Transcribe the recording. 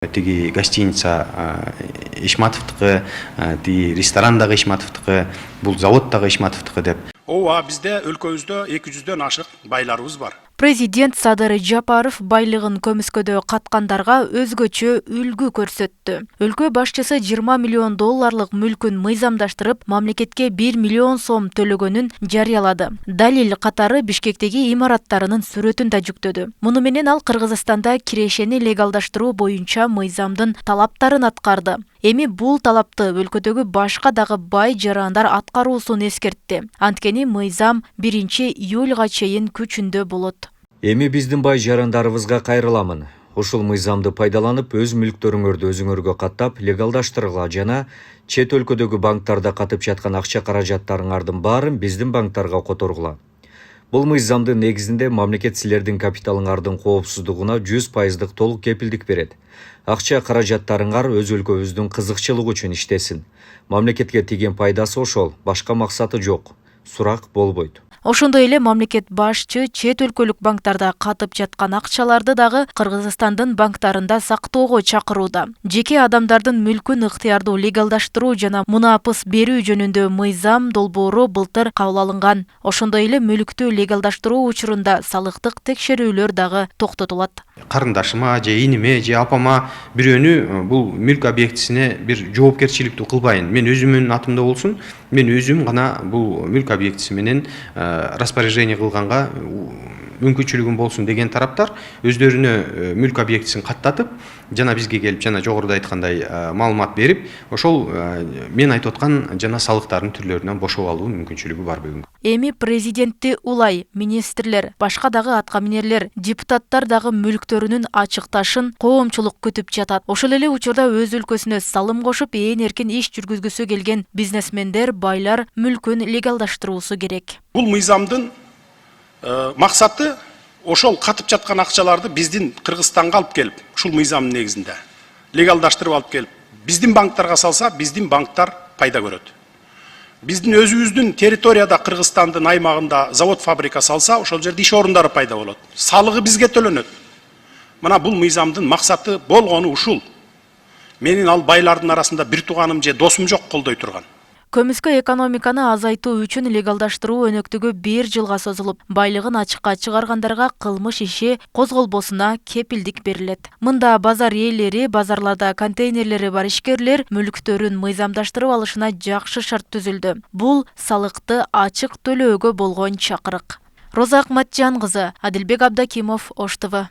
Тиги гостиница Ишматовтыкы, тиги ресторандагы Ишматовтыкы, бул заводдагы Ишматовтыкы деп. Ооба, бизде өлкөбүздө 200дөн ашык байларыбыз бар. Президент Садыр Жапаров байлыгын көмүскөдө каткандарга өзгөчө үлгү көрсөттү. Өлкө башчысы 20 миллион долларлык мүлкүн мыйзамдаштырып, мамлекетке 1 миллион сом төлөгөнүн жарыялады. Далил катары Бишкектеги имараттарынын сүрөтүн да жүктөдү. Муну менен ал Кыргызстанда кирешени легалдаштыруу боюнча мыйзамдын талаптарын аткарды. Эми бул талапты өлкөдөгү башка дагы бай жарандар аткаруусун эскертти. Анткени мыйзам 1-июлга чейин күчүндө болот. Эми биздин бай жарандарыбызга кайрыламын. Ушул мыйзамды пайдаланып, өз мүлктөрүңөрдү өзүңөргө каттап, легалдаштыргыла жана чет өлкөдөгү банктарда катып жаткан акча каражаттарыңардын баарын биздин банктарга которгула. Бул мыйзамдын негизинде мамлекет силердин капиталыңардын коопсуздугуна 100% толук кепилдик берет. Акча каражаттарыңар өз өлкөбүздүн кызыкчылыгы үчүн иштесин. Мамлекетке тийген пайдасы ошол, башка максаты жок. Сурак болбойт. Ошондой эле мамлекет башчы чет өлкөлүк банктарда катып жаткан акчаларды дагы Кыргызстандын банктарында сактоого чакырууда. Жеке адамдардын мүлкүн ыктыярдуу легалдаштыруу жана мунапыс берүү жөнүндө мыйзам долбоору былтыр кабыл алынган. Ошондой эле мүлктү легалдаштыруу учурунда салыктык текшерүүлөр дагы токтотулат. Карындашыма, же иниме, же апама бирөөнү бул мүлк объектисине бир жоопкерчиликтүү кылбайын. Мен өзүмдүн атымда болсун, мен өзүм гана бул мүлк объектиси менен распоряжение кылганга мүмкүнчүлүгүм болсун деген тараптар өздөрүнө мүлк объектисин каттатып, жана бизге келип, жана жогоруда айткандай маалымат берип, ошол мен айтып аткан жана салыктардын түрлөрүнөн бошоп алуу мүмкүнчүлүгү бар бүгүн. Эми президентти улай, министрлер, башка дагы аткаминерлер, депутаттар дагы мүлктөрүнүн ачыкташын коомчулук күтүп жатат. Ошол эле учурда өз өлкөсүнө салым кошуп, ээн эркин иш жүргүзгүсү келген бизнесмендер, байлар мүлкүн легалдаштыруусу керек. Бул мыйзамдын максаты ошол катып жаткан акчаларды биздин Кыргызстанга алып келип, ушул мыйзамдын негизинде легалдаштырып алып келип, биздин банктарга салса, биздин банктар пайда көрөт. Биздин өзүбүздүн территорияда Кыргызстандын аймагында завод фабрика салса, ошол жерде иш орундары пайда болот. Салыгы бизге төлөнөт. Мына бул мыйзамдын максаты болгону ушул. Менин ал байлардын арасында бир тууганым же досум жок колдой турган. Көмүскө экономиканы азайтуу үчүн легалдаштыруу өнөктүгү 1 жылга созулуп, байлыгын ачыкка чыгаргандарга кылмыш иши козголбосуна кепилдик берилет. Мында базар ээлери, базарларда контейнерлери бар ишкерлер мүлктөрүн мыйзамдаштырып алышына жакшы шарт түзүлдү. Бул салыкты ачык төлөөгө болгон чакырык. Роза Акматжан кызы, Адилбек Абдакимов, Ош ТВ.